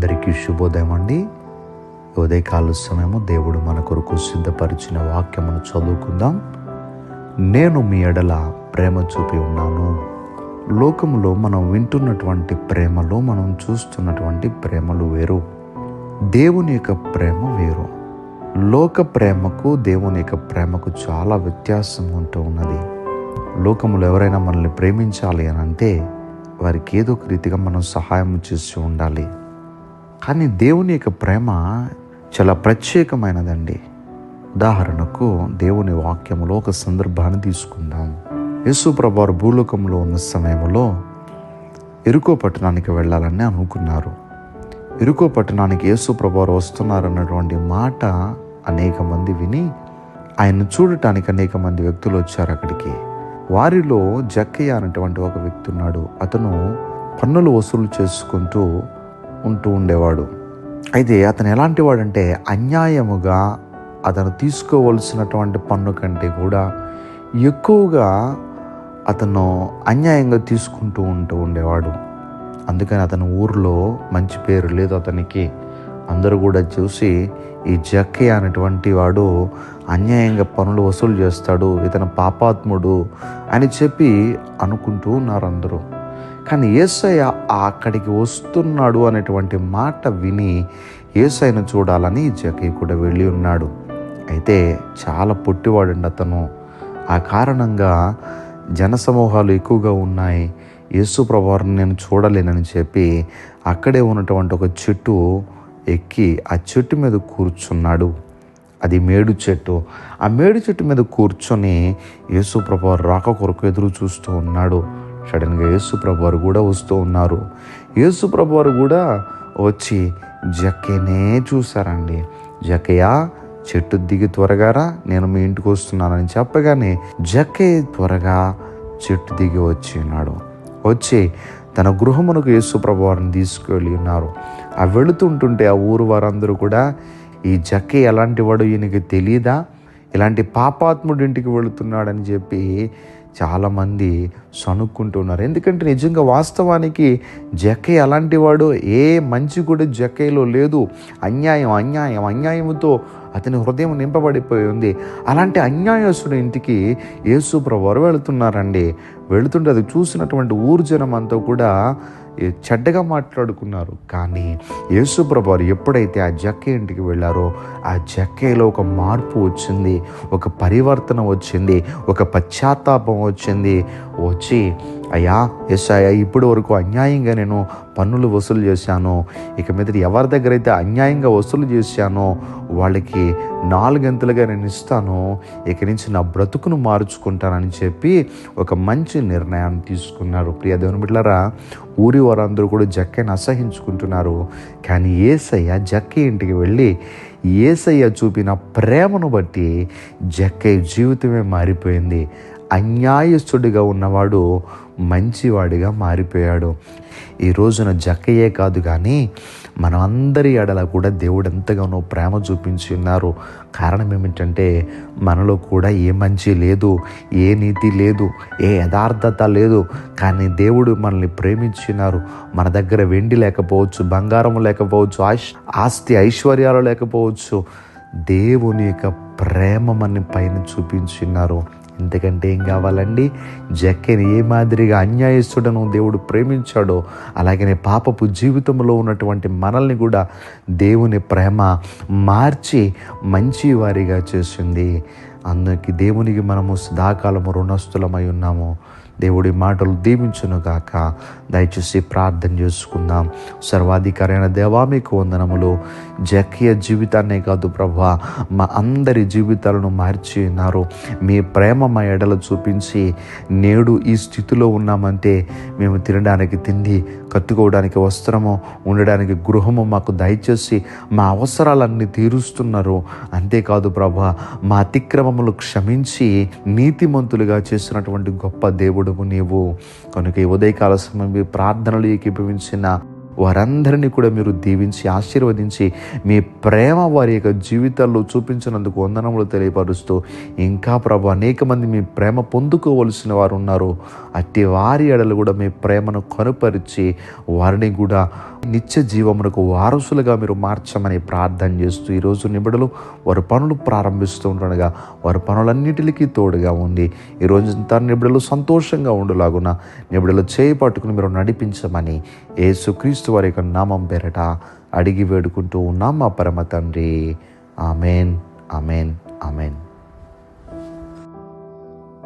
అందరికీ శుభోదయం అండి. ఉదయకాల సమయము దేవుడు మన కొరకు సిద్ధపరిచిన వాక్యమును చదువుకుందాం. నేను మీ ఎడల ప్రేమ చూపి ఉన్నాను. లోకంలో మనం వింటున్నటువంటి ప్రేమలో మనం చూస్తున్నటువంటి ప్రేమలు వేరు. దేవుని యొక్క ప్రేమ వేరు. లోక ప్రేమకు దేవుని యొక్క ప్రేమకు చాలా వ్యత్యాసం ఉంటూ ఉన్నది. లోకములో ఎవరైనా మనల్ని ప్రేమించాలి అని అంటే వారికి ఏదో ఒక రీతిగా మనం సహాయం చేసి ఉండాలి. కానీ దేవుని యొక్క ప్రేమ చాలా ప్రత్యేకమైనదండి. ఉదాహరణకు దేవుని వాక్యములో ఒక సందర్భాన్ని తీసుకుందాం. యేసు ప్రభువారు భూలోకంలో ఉన్న సమయంలో యెరికో పట్టణానికి వెళ్ళాలని అనుకున్నారు. యెరికో పట్టణానికి యేసు ప్రభువారు వస్తున్నారన్నటువంటి మాట అనేక మంది విని ఆయన చూడటానికి అనేక మంది వ్యక్తులు వచ్చారు అక్కడికి. వారిలో జక్కయ్య అనేటువంటి ఒక వ్యక్తి ఉన్నాడు. అతను పన్నులు వసూలు చేసుకుంటూ ఉండేవాడు. అయితే అతను ఎలాంటి వాడంటే అన్యాయముగా అతను తీసుకోవలసినటువంటి పన్ను కంటే కూడా ఎక్కువగా అతను అన్యాయంగా తీసుకుంటూ ఉండేవాడు. అందుకని అతని ఊరిలో మంచి పేరు లేదు అతనికి. అందరూ కూడా చూసి ఈ జక్కయ్య అనేటువంటి వాడు అన్యాయంగా పన్నులు వసూలు చేస్తాడు, ఇతను పాపాత్ముడు అని చెప్పి అనుకుంటూ ఉన్నారు అందరూ. కానీ యేసయ్య అక్కడికి వస్తున్నాడు అనేటువంటి మాట విని యేసయ్యను చూడాలని జక్కయ్య కూడా వెళ్ళి ఉన్నాడు. అయితే చాలా పొట్టివాడండి అతను. ఆ కారణంగా జనసమూహాలు ఎక్కువగా ఉన్నాయి. యేసు ప్రభువారిని నేను చూడలేనని చెప్పి అక్కడే ఉన్నటువంటి ఒక చెట్టు ఎక్కి ఆ చెట్టు మీద కూర్చున్నాడు. అది మేడు చెట్టు. ఆ మేడు చెట్టు మీద కూర్చొని యేసు ప్రభువారు రాక కొరకు ఎదురు చూస్తూ ఉన్నాడు. సడన్గా యేసు ప్రభువారు కూడా వస్తూ ఉన్నారు. యేసు ప్రభువారు కూడా వచ్చి జక్కయ్యనే చూశారండి. జక్కయ్య, చెట్టు దిగి త్వరగా రా, నేను మీ ఇంటికి వస్తున్నానని చెప్పగానే జక్కయ్య త్వరగా చెట్టు దిగి వచ్చి ఉన్నాడు. వచ్చి తన గృహమునకు యేసు ప్రభువారిని తీసుకువెళ్ళి ఉన్నారు. ఆ వెళుతుంటుంటే ఆ ఊరు వారందరూ కూడా ఈ జక్కయ్య ఎలాంటి వాడు, ఈయనకి తెలియదా, ఇలాంటి పాపాత్ముడి ఇంటికి వెళుతున్నాడని చెప్పి చాలామంది సనుక్కుంటున్నారు. ఎందుకంటే నిజంగా వాస్తవానికి జక్కయ్య అలాంటి వాడు, ఏ మంచి కూడా జక్కయ్యలో లేదు. అన్యాయంతో అతని హృదయం నింపబడిపోయి ఉంది. అలాంటి అన్యాయస్తుడి ఇంటికి యేసు ప్రభువారు వెళుతున్నారండి. వెళుతుంటే అది చూసినటువంటి ఊరు జనం అంతా కూడా చెడ్డగా మాట్లాడుకున్నారు. కానీ యేసు ప్రభువారు ఎప్పుడైతే ఆ జక్కయ్య ఇంటికి వెళ్ళారో ఆ జక్కయ్యలో ఒక మార్పు వచ్చింది, ఒక పరివర్తన వచ్చింది, ఒక పశ్చాత్తాపం వచ్చింది. వచ్చి అయ్యా యేసయ్య, ఇప్పటి వరకు అన్యాయంగా నేను పన్నులు వసూలు చేశాను. ఇక మీద ఎవరి దగ్గర అయితే అన్యాయంగా వసూలు చేశానో వాళ్ళకి 4 గంటలుగా నేను ఇస్తాను. ఇక నుంచి నా బ్రతుకును మార్చుకుంటానని చెప్పి ఒక మంచి నిర్ణయాన్ని తీసుకున్నారు. ప్రియ దేవుని బిడ్డలారా, ఊరి వారందరూ కూడా జక్కయ్యను అసహించుకుంటున్నారు. కానీ యేసయ్య జక్కయ్య ఇంటికి వెళ్ళి యేసయ్య చూపిన ప్రేమను బట్టి జక్కయ్య జీవితమే మారిపోయింది. అన్యాయస్తుడిగా ఉన్నవాడు మంచివాడిగా మారిపోయాడు. ఈ రోజున జక్కయ్యే కాదు కానీ మనం అందరి ఎడల కూడా దేవుడు ఎంతగానో ప్రేమ చూపించి ఉన్నారు. కారణం ఏమిటంటే మనలో కూడా ఏ మంచి లేదు, ఏ నీతి లేదు, ఏ యథార్థత లేదు. కానీ దేవుడు మనల్ని ప్రేమించినారు. మన దగ్గర వెండి లేకపోవచ్చు, బంగారం లేకపోవచ్చు, ఆస్తి ఐశ్వర్యాలు లేకపోవచ్చు, దేవుని యొక్క ప్రేమ మన పైన చూపించినారు. ఎందుకంటే ఏం కావాలండి? జక్కయ్యని ఏ మాదిరిగా అన్యాయస్తుడను దేవుడు ప్రేమించాడో అలాగనే పాపపు జీవితంలో ఉన్నటువంటి మనల్ని కూడా దేవుని ప్రేమ మార్చి మంచి వారిగా చేసింది. అందుకే దేవునికి మనము సదాకాలము రుణస్థులమై ఉన్నాము. దేవుడి మాటలు దీవించును గాక. దయచేసి ప్రార్థన చేసుకుందాం. సర్వాధికారైన దేవా, మీకు వందనములు. జక్కయ్య జీవితాన్నే కాదు ప్రభువా, మా అందరి జీవితాలను మార్చి ఉన్నారు. మీ ప్రేమ మా ఎడల చూపించి నేడు ఈ స్థితిలో ఉన్నామంటే మేము తినడానికి తిండి, కట్టుకోవడానికి వస్త్రము, ఉండడానికి గృహము మాకు దయచేసి మా అవసరాలన్నీ తీరుస్తున్నారు. అంతేకాదు ప్రభువా, మా అతిక్రమములు క్షమించి నీతిమంతులుగా చేసినటువంటి గొప్ప దేవుడు నీవు. కనుక ఈ ఉదయకాల సమయం ప్రార్థనలు ఏకీభవించిన వారందరినీ కూడా మీరు దీవించి ఆశీర్వదించి మీ ప్రేమ వారి యొక్క జీవితాల్లో చూపించినందుకు వందనములు తెలియపరుస్తూ, ఇంకా ప్రభు అనేక మంది మీ ప్రేమ పొందుకోవలసిన వారు ఉన్నారు. అట్టి వారి ఎడలు కూడా మీ ప్రేమను కనుపరిచి వారిని కూడా నిత్య జీవమునకు వారసులుగా మీరు మార్చమని ప్రార్థన చేస్తూ ఈరోజు నిబిడలు వారి పనులు ప్రారంభిస్తూ ఉంటుండగా వారి పనులన్నిటికీ తోడుగా ఉండి ఈరోజు ఇంత నిబిడలు సంతోషంగా ఉండులాగున నిబిడలు చేయి పట్టుకుని మీరు నడిపించమని యేసుక్రీస్తు వారి యొక్క నామం పేరట అడిగి వేడుకుంటూ ఉన్నాం మా పరమ తండ్రి. Amen, amen, amen.